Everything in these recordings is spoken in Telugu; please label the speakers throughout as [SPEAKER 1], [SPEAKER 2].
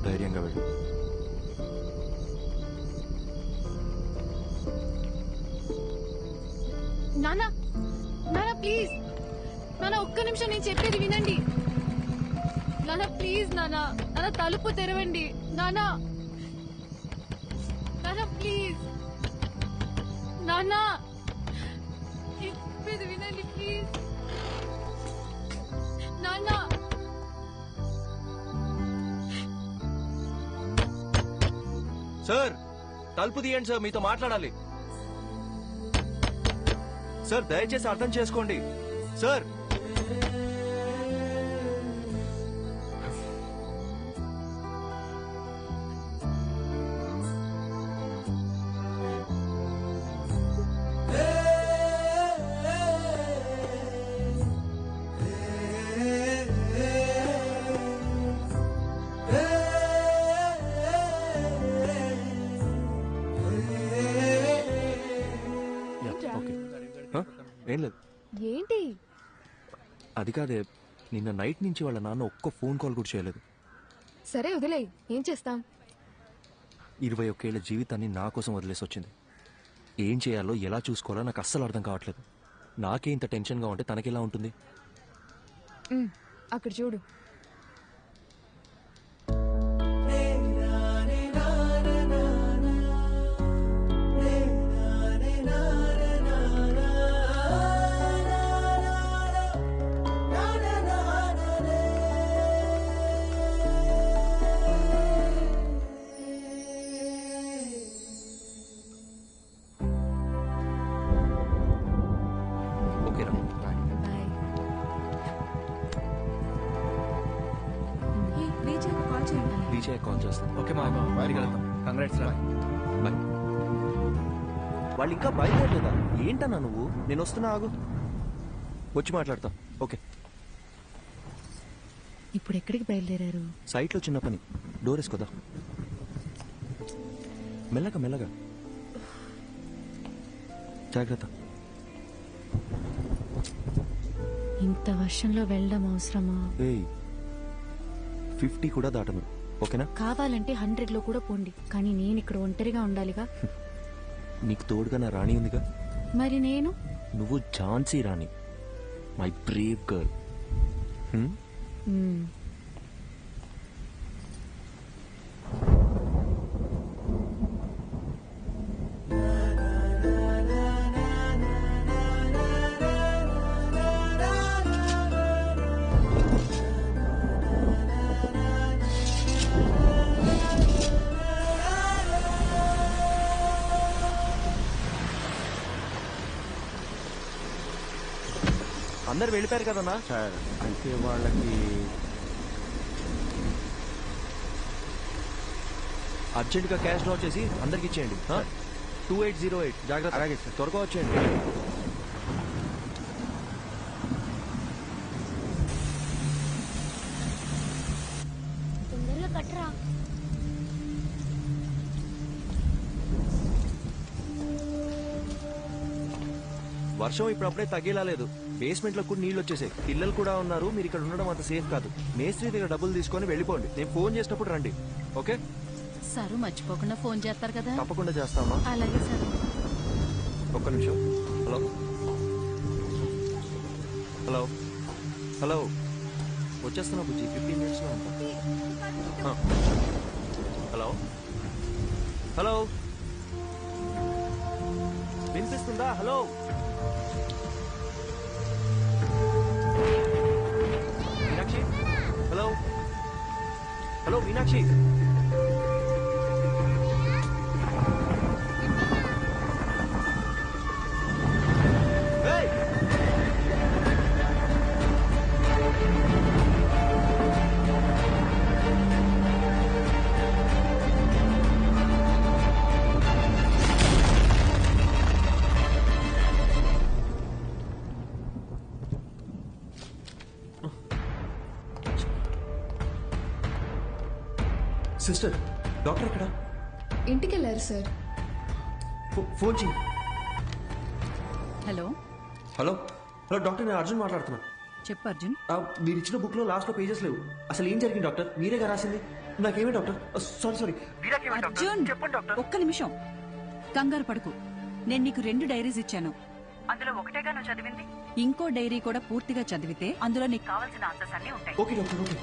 [SPEAKER 1] ధైర్యంగా వెళ్ళు.
[SPEAKER 2] నానా నానా ప్లీజ్ నానా ఒక్క నిమిషం నేను చెప్పేది వినండి. నానా ప్లీజ్ నానా నానా తలుపు తెరవండి. నానా నానా ప్లీజ్ నానా చెప్పేది వినండి ప్లీజ్ నానా.
[SPEAKER 1] సార్ తలుపు తీయండి సార్, మీతో మాట్లాడాలి. సార్ దయచేసి అర్థం చేసుకోండి సార్. ఏం లేదు.
[SPEAKER 2] ఏంటి?
[SPEAKER 1] అది కాదే, నిన్న నైట్ నుంచి వాళ్ళ నాన్న ఒక్క ఫోన్ కాల్ కూడా చేయలేదు.
[SPEAKER 2] సరే వదిలే, ఏం చేస్తాం.
[SPEAKER 1] 21 ఏళ్ల జీవితాన్ని నా కోసం వదిలేసి వచ్చింది. ఏం చేయాలో ఎలా చూసుకోవాలో నాకు అస్సలు అర్థం కావట్లేదు. నాకే ఇంత టెన్షన్గా ఉంటే తనకెలా ఉంటుంది?
[SPEAKER 2] అక్కడ చూడు.
[SPEAKER 1] కాల్ చేస్తాను.
[SPEAKER 3] ఓకే మా బయటికి వెళ్తాం. కంగ్రాట్స్ రా.
[SPEAKER 1] బాయ్. వాళ్ళు ఇంకా బయలుదేరలేదా? ఏంటన్నా నువ్వు? నేను వస్తున్నా, ఆగు, వచ్చి మాట్లాడతా. ఓకే.
[SPEAKER 2] ఇప్పుడు ఎక్కడికి బయలుదేరారు?
[SPEAKER 1] సైట్లో చిన్న పని, డోర్ వేసుకోదా. మెల్లగా మెల్లగా, జాగ్రత్త.
[SPEAKER 2] ఇంత వర్షంలో వెళ్ళడం అవసరమా?
[SPEAKER 1] 50 కూడా దాటను. ఓకేనా?
[SPEAKER 2] కావాలంటే 100లో కూడా పోండి, కానీ నేను ఇక్కడ ఒంటరిగా ఉండాలిగా.
[SPEAKER 1] నీకు తోడుగా నా రాణి ఉందిగా.
[SPEAKER 2] మరి నేను?
[SPEAKER 1] నువ్వు ఝాన్సీ రాణి, మై బ్రేవ్ గర్ల్. అందరు వెళ్ళిపోయారు కదన్నా.
[SPEAKER 3] సార్ అంటే వాళ్ళకి
[SPEAKER 1] అర్జెంట్గా క్యాష్ డ్రా చేసి అందరికి ఇచ్చేయండి. 2808. జాగ్రత్త.
[SPEAKER 3] అలాగే సార్.
[SPEAKER 1] త్వరగా వచ్చేయండి.
[SPEAKER 2] తొందరగా కట్టరా.
[SPEAKER 1] వర్షం ఇప్పుడప్పుడే తగ్గేలా లేదు. బేస్మెంట్ లో కూడా నీళ్ళు వచ్చేసాయి. పిల్లలు కూడా ఉన్నారు. మీరు ఇక్కడ ఉండడం అంత సేఫ్ కాదు. మేస్త్రి దగ్గర డబ్బులు తీసుకొని వెళ్ళిపోండి. నేను ఫోన్ చేసినప్పుడు రండి. ఓకే
[SPEAKER 2] సారు మర్చిపోకుండా ఫోన్ చేస్తారు కదా.
[SPEAKER 1] తప్పకుండా చేస్తామా.
[SPEAKER 2] అలాగే సార్.
[SPEAKER 1] ఒక్క నిమిషం. హలో హలో హలో, వచ్చేస్తున్నా బుజ్జి, 15 minutes లో ఉంటా. హలో హలో, వినిపిస్తుందా? Hello Meenakshi. Hello hello Meenakshi. Sister, doctor ఎక్కడ?
[SPEAKER 4] ఇంటికి వెళ్ళారు సార్.
[SPEAKER 1] ఫోన్ చెయ్యి.
[SPEAKER 2] హలో
[SPEAKER 1] హలో హలో డాక్టర్, నేను అర్జున్ మాట్లాడుతున్నా.
[SPEAKER 5] చెప్పు అర్జున్.
[SPEAKER 1] మీరు ఇచ్చిన బుక్ లో లాస్ట్ లో పేజెస్ లేవు. అసలు ఏం జరిగింది డాక్టర్? మీరేగా రాసింది. నాకేమే డాక్టర్? సారీ.
[SPEAKER 5] అర్జున్ ఒక్క నిమిషం, కంగారు పడుకు. నేను నీకు 2 డైరీస్ ఇచ్చాను. అందులో ఒకటేగా నువ్వు చదివింది. ఇంకో డైరీ కూడా పూర్తిగా చదివితే అందులో నీకు కావాల్సిన ఆన్సర్స్ అన్ని ఉంటాయి.
[SPEAKER 1] Okay doctor, okay.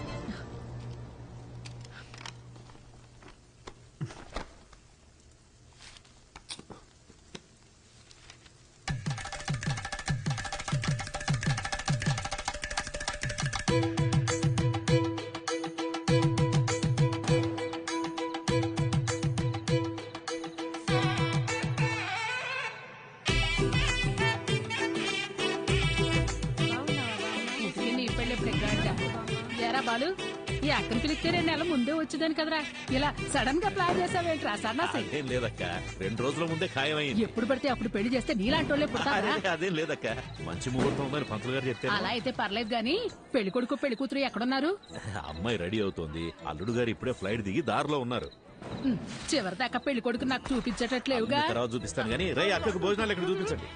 [SPEAKER 6] ఇంటికి నీ పెళ్ళి ఎప్పుడు ఎరా బాలు, ఈ అక్కని పిలిస్తే 2 నెలల ముందే వచ్చేదాని కదరా. ఇలా సడన్ గా ప్లాన్ చేసావేంట్రా సన్నాసి?
[SPEAKER 7] అదేం లేదక్క, 2 రోజుల ముందే ఖాయమైంది.
[SPEAKER 6] ఎప్పుడు పడితే అప్పుడు పెళ్లి చేస్తే నీలాంటి వాళ్ళే పుడతారా?
[SPEAKER 7] అదేం లేదక్క, మంచి ముహూర్తం ఉందని పంతులు గారు చెప్తే
[SPEAKER 6] అలా అయితే పర్లేదు గాని పెళ్లి కొడుకు పెళ్లి కూతురు ఎక్కడున్నారు?
[SPEAKER 7] అమ్మాయి రెడీ అవుతోంది. అల్లుడు గారు ఇప్పుడే ఫ్లైట్ దిగి దారిలో ఉన్నారు.
[SPEAKER 6] చివరిదాకా పెళ్లి కొడుకు నాకు చూపించేటట్లేవుగా.
[SPEAKER 7] తర్వాత చూపిస్తాను గానీ రై అక్కకు భోజనాలు ఇక్కడ చూపించండి.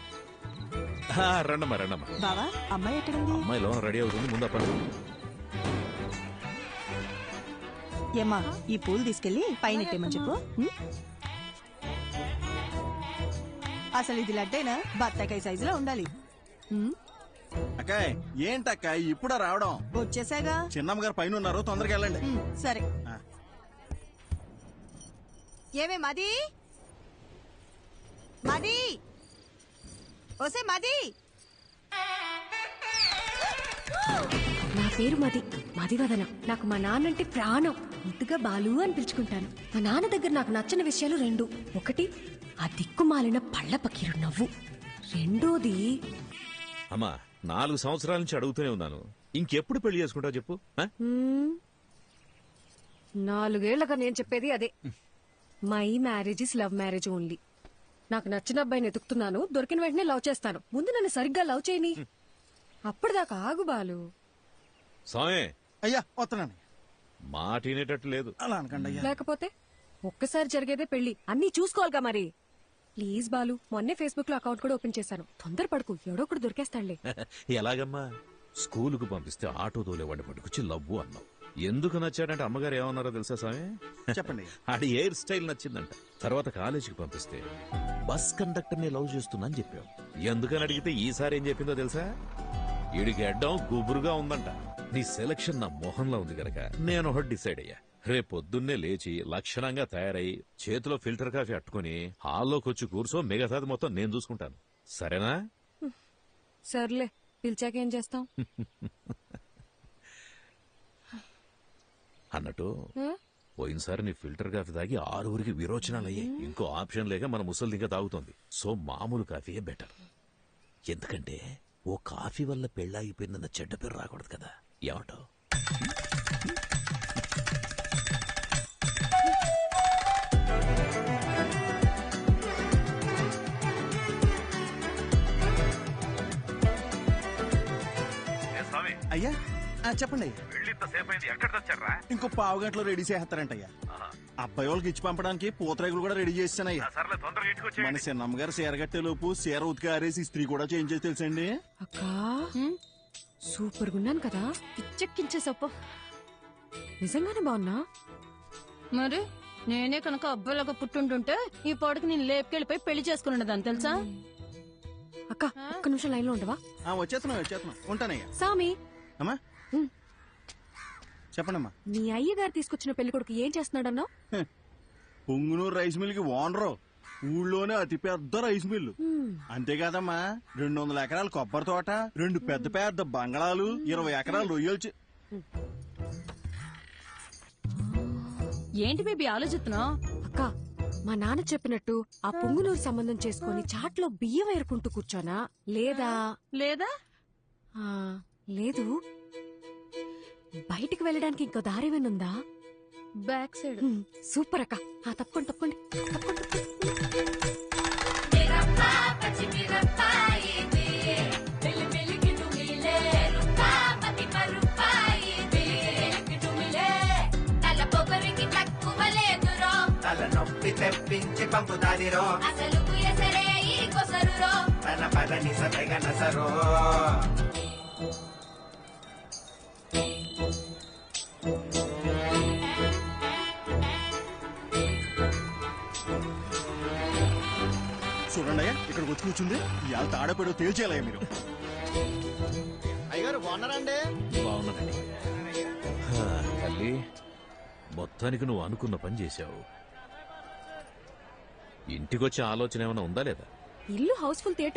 [SPEAKER 7] రండమ్మా.
[SPEAKER 5] బావా, అమ్మాయి ఎక్కడుంది?
[SPEAKER 7] అమ్మాయి లోన రెడీ అవుతుంది, ముందు పని.
[SPEAKER 5] ఏమా, ఈ పూలు తీసుకెళ్లి పైన ఎట్టేమని చెప్పు. అసలు ఇది లడ్డేనా? బత్తాకాయ సైజులో ఉండాలి.
[SPEAKER 8] అక్కాయ్, ఏంటక్క ఇప్పుడు రావడం?
[SPEAKER 5] వచ్చేసాగా.
[SPEAKER 8] చిన్నమ్మ గారు పైన ఉన్నారు, తొందరగా వెళ్ళండి.
[SPEAKER 5] సరే. ఏమే మది మది ఓసే మది.
[SPEAKER 2] నా పేరు మదివదన. నాకు మా నాన్న అంటే ప్రాణం. ముద్దుగా బాలు అని పిలుచుకుంటాను. మా నాన్న దగ్గర నాకు నచ్చని విషయాలు 2. ఒకటి, ఆ దిక్కుమాలిన పళ్ళ పకీరు నవ్వు. రెండోది,
[SPEAKER 7] అమ్మా 4 సంవత్సరాల నుంచి అడుగుతూనే ఉన్నాను, ఇంకెప్పుడు పెళ్లి చేసుకుంటావు చెప్పు.
[SPEAKER 2] 4 ఏళ్లుగా నేను చెప్పేది అదే. My marriage is love marriage only. నాకు నచ్చిన అబ్బాయిని ఎతుకుతున్నాను, దొరికిన వెంటనే లవ్ చేస్తాను. ముందు నన్ను సరిగ్గా లవ్ చేయని. అప్పటిదాకా ఆగు బాలు.
[SPEAKER 7] సామే,
[SPEAKER 8] అయ్యా వస్తున్నాను.
[SPEAKER 7] మాట వినేటట్టు లేదు.
[SPEAKER 8] అలా అనకండి అయ్యా.
[SPEAKER 2] లేకపోతే ఒక్కసారి జరిగేదే పెళ్లి, అన్నీ చూసుకోవాలిగా మరి. ప్లీజ్ బాలు, మొన్నే ఫేస్బుక్ లో అకౌంట్ కూడా ఓపెన్ చేశాను. తొందరపడుకు, ఎవడో ఒకడు దొరికేస్తాడులే.
[SPEAKER 7] ఎలాగమ్మా? స్కూలుకు పంపిస్తే ఆటో తోలేవాడిని పట్టుకొచ్చి లవ్వు అన్నావు. ఎందుకు నచ్చాడంటే అమ్మగారు ఏమన్నారో తెలుసా స్వామి?
[SPEAKER 8] చెప్పండి.
[SPEAKER 7] ఆడి హెయిర్ స్టైల్ నచ్చిందంట. తర్వాత కాలేజీకి పంపిస్తే బస్ కండక్టర్ ని లవ్ చేస్తున్నా అని చెప్పావు. ఎందుకని అడిగితే ఈసారి ఏం చెప్పిందో తెలుసా? ఈడికి అడ్డం గుబురుగా ఉందంట. నీ సెలక్షన్ నా మొహంలో ఉంది గనక నేను ఒకటి డిసైడ్ అయ్యా. రేపొద్దున్నే లేచి లక్షణంగా తయారై చేతిలో ఫిల్టర్ కాఫీ అట్టుకుని హాల్లోకి వచ్చి కూర్చో, మిగతాది మొత్తం నేను చూసుకుంటాను. సరేనా?
[SPEAKER 2] సర్లే, పిలిచాకేం చేస్తాం?
[SPEAKER 7] అన్నట్టు పోయినసారి నీ ఫిల్టర్ కాఫీ తాగి 6 విరోచనాలయ్యాయి. ఇంకో ఆప్షన్ లేక మన ముసలి ఇంకా తాగుతోంది. సో మామూలు కాఫీయే బెటర్. ఎందుకంటే ఓ కాఫీ వల్ల పెళ్ళాగిపోయిందన్న చెడ్డ పేరు రాకూడదు కదా. ఏమంటావు?
[SPEAKER 8] అయ్యా చెప్పండి. ఇంకో 1/2 గంటలో రెడీ చేస్తారంటయ్యా. అబ్బాయి వాళ్ళకి ఇచ్చి పంపడానికి పూతరేగులు కూడా రెడీ చేస్తానయ్యా. మన చిన్నమ్మ గారు చీర కట్టే లోపు చీర ఉతికి ఆరేసి ఇస్త్రీ కూడా చేంజ్ చేసి తెలుసండి.
[SPEAKER 2] అక్కా, సూపర్ గున్నాను కదా. పిచ్చెక్కించేసప్ప. నిజంగానే బాగున్నా?
[SPEAKER 6] మరి నేనే కనుక అబ్బాయిలాగా పుట్టుంటుంటే ఈ పాడుకు నేను లేపుకెళ్ళిపోయి పెళ్లి చేసుకున్నదాన్ని తెలుసా?
[SPEAKER 2] అక్క, ఒక్క నిమిషం లైన్ లో ఉండవా?
[SPEAKER 8] వచ్చేస్తున్నాం ఉంటానయ్యా.
[SPEAKER 2] సామి,
[SPEAKER 8] అమ్మా చెప్పండమ్మా.
[SPEAKER 2] మీ అయ్యగారు తీసుకొచ్చిన పెళ్లి కొడుకు ఏం చేస్తున్నాడన్నా?
[SPEAKER 8] పొంగునూరు రైస్ మిల్ కి ఓనరు. ఊళ్ళోనే అతి పెద్ద రైస్ మిల్లు. అంతేకాదమ్మా, 200 ఎకరాల కొబ్బరి తోట, 2 పెద్ద పెద్ద బంగళాలు, 20 ఎకరాలు రొయ్యలు.
[SPEAKER 6] ఏంటి బేబీ ఆలోచిస్తున్నావు?
[SPEAKER 2] అక్క, మా నాన్న చెప్పినట్టు ఆ పొంగునూరు సంబంధం చేసుకుని చాట్లో బియ్యం ఏరుకుంటూ కూర్చోనా, లేదా
[SPEAKER 6] లేదా
[SPEAKER 2] లేదు బయటికి వెళ్ళడానికి ఇంకో దారేమేనుందా?
[SPEAKER 6] Back side.
[SPEAKER 2] సూపర్ అక్క. తప్పకుండా.
[SPEAKER 9] నొప్పి తెప్పించి పంపుతాదిరో, అసలు పదని సరో.
[SPEAKER 8] చూడండి అయ్యా ఇక్కడికి వచ్చి కూర్చుంది ఇవాళ తాడపేడో తేల్చేయాలయ్యా మీరు.
[SPEAKER 1] అయ్యగారు బాగున్నారండి?
[SPEAKER 7] బాగున్నానండి. తల్లి, మొత్తానికి నువ్వు అనుకున్న పని చేశావు. ఇంటికొచ్చే ఆలోచన ఏమైనా ఉందా లేదా?
[SPEAKER 2] ఇల్లు హౌస్ఫుల్ థియేటర్